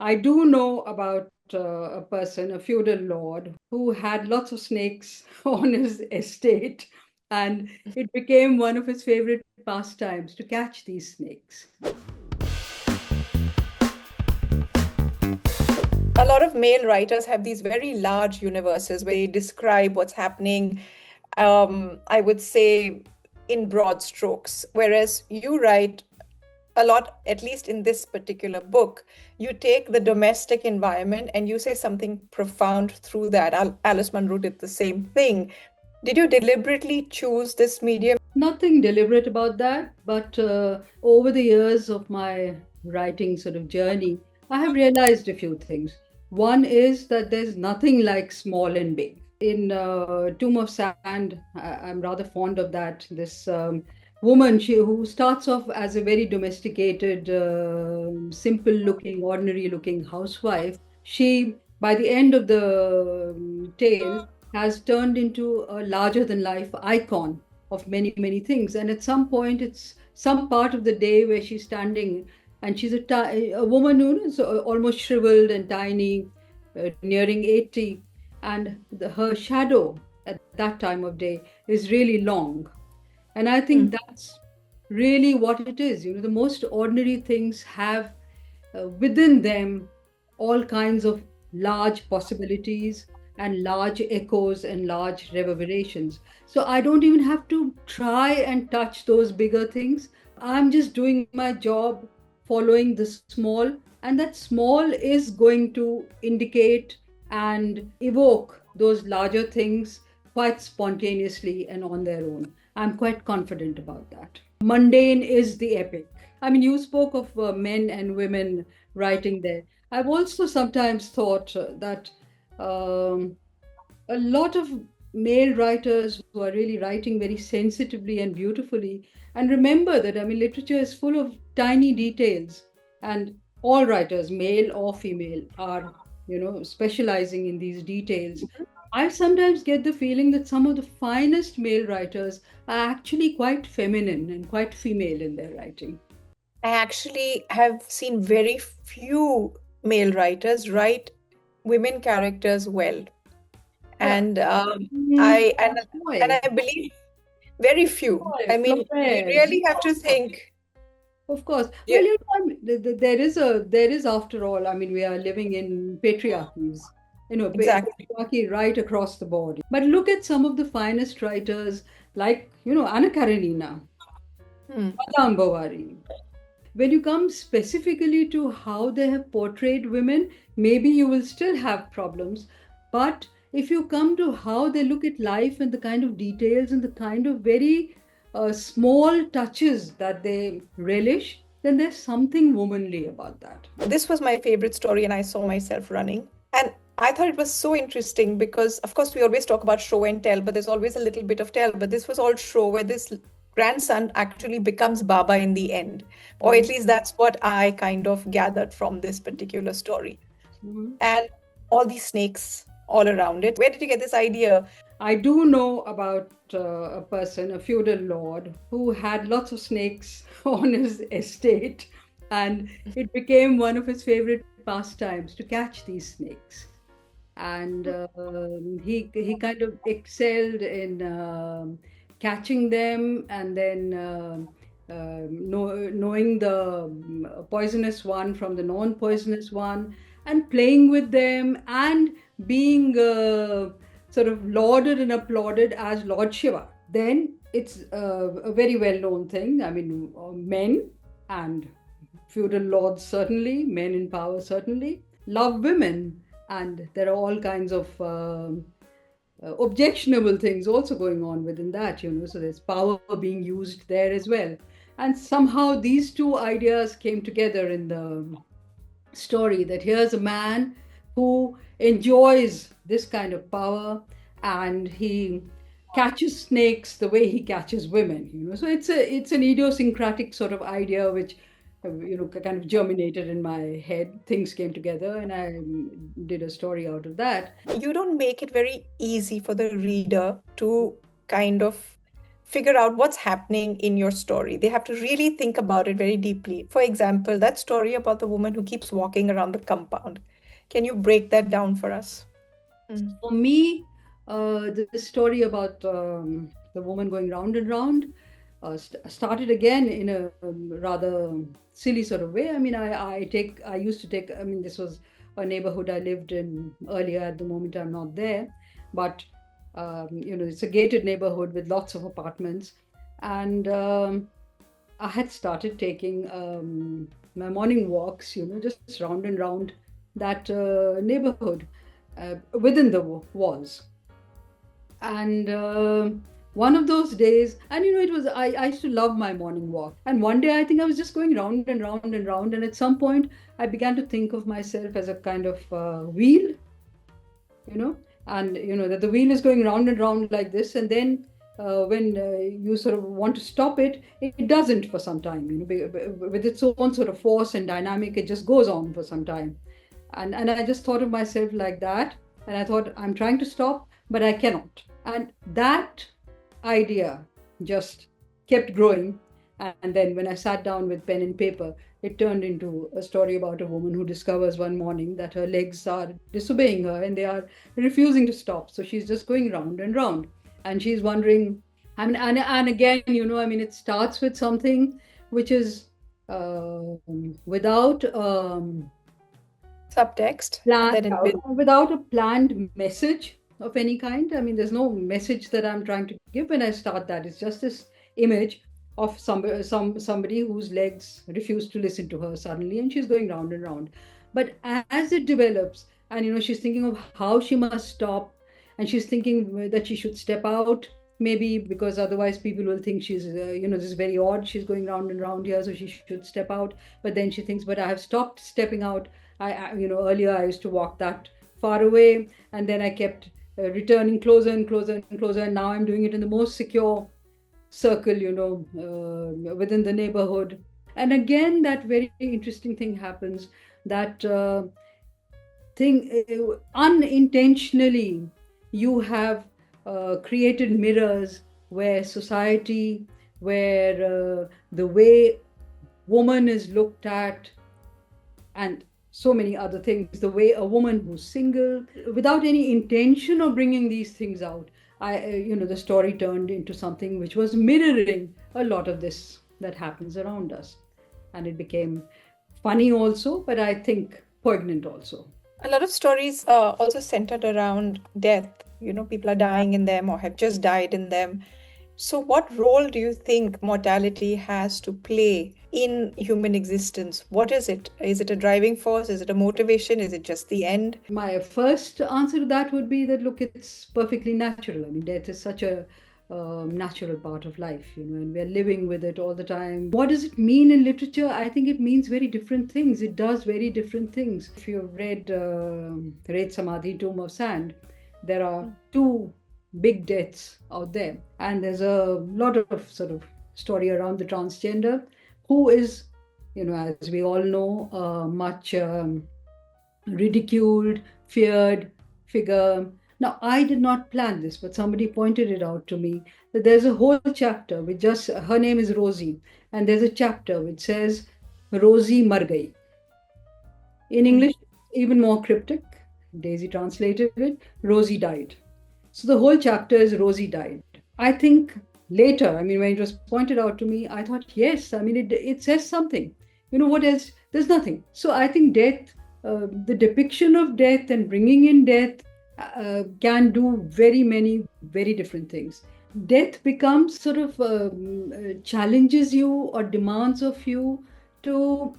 I do know about a person, a feudal lord, who had lots of snakes on his estate, and it became one of his favorite pastimes to catch these snakes. A lot of male writers have these very large universes where they describe what's happening, I would say, in broad strokes. Whereas you write a lot, at least in this particular book, you take the domestic environment and you say something profound through that. Alice Munro did the same thing. Did you deliberately choose this medium? Nothing deliberate about that, but over the years of my writing sort of journey, I have realized a few things. One is that there's nothing like small and big. In Tomb of Sand, I'm rather fond of that. This woman, who starts off as a very domesticated, simple-looking, ordinary-looking housewife, she, by the end of the tale, has turned into a larger-than-life icon of many, many things. And at some point, it's some part of the day where she's standing and she's a woman who is almost shriveled and tiny, nearing 80. And her shadow at that time of day is really long. And I think that's really what it is. The most ordinary things have within them all kinds of large possibilities and large echoes and large reverberations. So I don't even have to try and touch those bigger things. I'm just doing my job, following the small, and that small is going to indicate and evoke those larger things quite spontaneously and on their own. I'm quite confident about that. Mundane is the epic. I mean, you spoke of men and women writing there. I've also sometimes thought that um, a lot of male writers who are really writing very sensitively and beautifully. And remember that, I mean, literature is full of tiny details, and all writers, male or female, are, specializing in these details. I sometimes get the feeling that some of the finest male writers are actually quite feminine and quite female in their writing. I actually have seen very few male writers write women characters well. Yeah. And Mm, I and Boy, I believe very few. I mean, you Flores. really have to think. Of course. Yeah, Well, there is, after all, I mean, we are living in patriarchies, exactly. patriarchy right across the board. But look at some of the finest writers like, Anna Karenina, Hmm. Madame Bovary. When you come specifically to how they have portrayed women, maybe you will still have problems. But if you come to how they look at life and the kind of details and the kind of very small touches that they relish, then there's something womanly about that. This was my favorite story, and I saw myself running. And I thought it was so interesting because, of course, we always talk about show and tell, but there's always a little bit of tell. But this was all show where this grandson actually becomes Baba in the end. Or at Mhm. least that's what I kind of gathered from this particular story. Mhm. And all these snakes all around it. Where did you get this idea? I do know about a person, a feudal lord, who had lots of snakes on his estate, and it became one of his favorite pastimes to catch these snakes. And he kind of excelled in catching them, and then knowing the poisonous one from the non-poisonous one, and playing with them, and being sort of lauded and applauded as Lord Shiva. Then it's a very well-known thing. I mean, men and feudal lords, certainly, men in power, certainly, love women. And there are all kinds of objectionable things also going on within that, so there's power being used there as well. And somehow these two ideas came together in the story, that here's a man who enjoys this kind of power, and he catches snakes the way he catches women, so it's an idiosyncratic sort of idea which kind of germinated in my head. Things came together and I did a story out of that. You don't make it very easy for the reader to kind of figure out what's happening in your story. They have to really think about it very deeply. For example, that story about the woman who keeps walking around the compound. Can you break that down for us? Mm. For me, the story about the woman going round and round started again in a rather silly sort of way. I mean, I used to take, I mean, this was a neighborhood I lived in earlier. At the moment, I'm not there, but it's a gated neighborhood with lots of apartments, and I had started taking my morning walks, just round and round that neighborhood within the walls. And one of those days, and it was, I used to love my morning walk. And one day I think I was just going round and round and round. And at some point, I began to think of myself as a kind of wheel, you know, and that the wheel is going round and round like this. And then when you sort of want to stop it, it doesn't for some time, with its own sort of force and dynamic, it just goes on for some time. And I just thought of myself like that. And I thought, I'm trying to stop, but I cannot. And that idea just kept growing. And then when I sat down with pen and paper, it turned into a story about a woman who discovers one morning that her legs are disobeying her and they are refusing to stop. So she's just going round and round. And she's wondering, I mean, and again, I mean, it starts with something which is without subtext, and then it builds. without a planned message of any kind. I mean, there's no message that I'm trying to give when I start that. It's just this image of somebody whose legs refuse to listen to her suddenly, and she's going round and round. But as it develops, and she's thinking of how she must stop, and she's thinking that she should step out, maybe because otherwise people will think she's, this is very odd. She's going round and round here, so she should step out. But then she thinks, but I have stopped stepping out. Earlier I used to walk that far away, and then I kept returning closer and closer and closer, and now I'm doing it in the most secure circle, within the neighborhood. And again, that very interesting thing happens, that thing unintentionally you have created mirrors where society, where the way woman is looked at, and so many other things, the way a woman who's single, without any intention of bringing these things out, the story turned into something which was mirroring a lot of this that happens around us. And it became funny also, but I think poignant also. A lot of stories are also centered around death. People are dying in them or have just died in them. So what role do you think mortality has to play in human existence? What is it? Is it a driving force? Is it a motivation? Is it just the end? My first answer to that would be that, look, it's perfectly natural. I mean, death is such a natural part of life, and we're living with it all the time. What does it mean in literature? I think it means very different things. It does very different things. If you've read Red Samadhi, Tomb of Sand, there are two big deaths out there, and there's a lot of sort of story around the transgender, who is, as we all know, much ridiculed, feared figure. Now, I did not plan this, but somebody pointed it out to me, that there's a whole chapter with just, her name is Rosie, and there's a chapter which says Rosie Mar Gayi. In English, even more cryptic. Daisy translated it, Rosie died. So the whole chapter is Rosie died. I think later, I mean, when it was pointed out to me, I thought, yes, I mean, it says something. What else? There's nothing. So I think death, the depiction of death and bringing in death can do very many, very different things. Death becomes sort of challenges you or demands of you to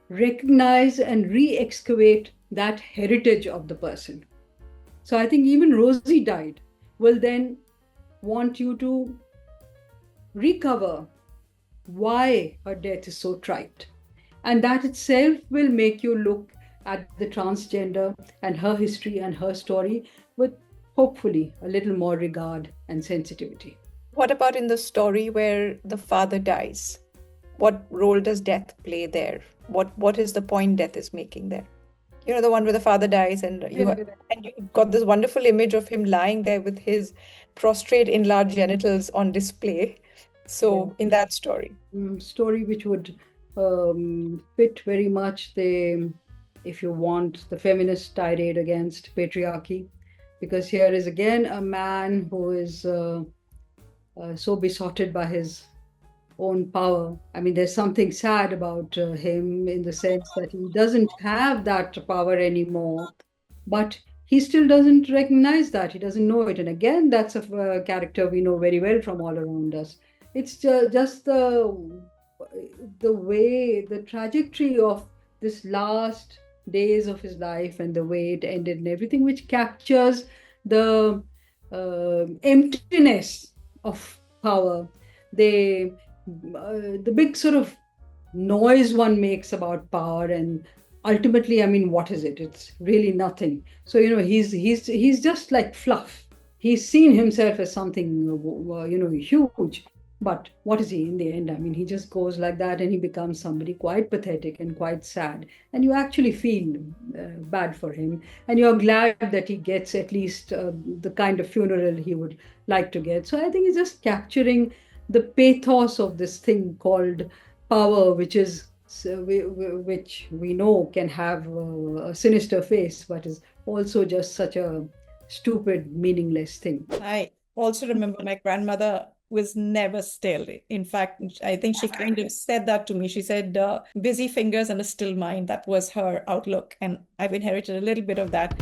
recognize and re-excavate that heritage of the person. So I think even Rosie died will then want you to recover why her death is so trite. And that itself will make you look at the transgender and her history and her story with hopefully a little more regard and sensitivity. What about in the story where the father dies? What role does death play there? What is the point death is making there? The one where the father dies and you've got this wonderful image of him lying there with his prostrate enlarged genitals on display. Yeah. So in that story. Story which would fit very much if you want, the feminist tirade against patriarchy, because here is again a man who is so besotted by his own power. I mean, there's something sad about him in the sense that he doesn't have that power anymore, but he still doesn't recognize that. He doesn't know it. And again, that's a character we know very well from all around us. It's just the way, the trajectory of this last days of his life and the way it ended and everything, which captures the emptiness of power. They the big sort of noise one makes about power, and ultimately, I mean, what is it? It's really nothing. So he's just like fluff. He's seen himself as something huge, but what is he in the end? I mean, he just goes like that and he becomes somebody quite pathetic and quite sad, and you actually feel bad for him, and you're glad that he gets at least the kind of funeral he would like to get. So I think it's just capturing the pathos of this thing called power, which we know can have a sinister face, but is also just such a stupid, meaningless thing. I also remember my grandmother was never still. In fact, I think she kind of said that to me. She said, busy fingers and a still mind. That was her outlook. And I've inherited a little bit of that.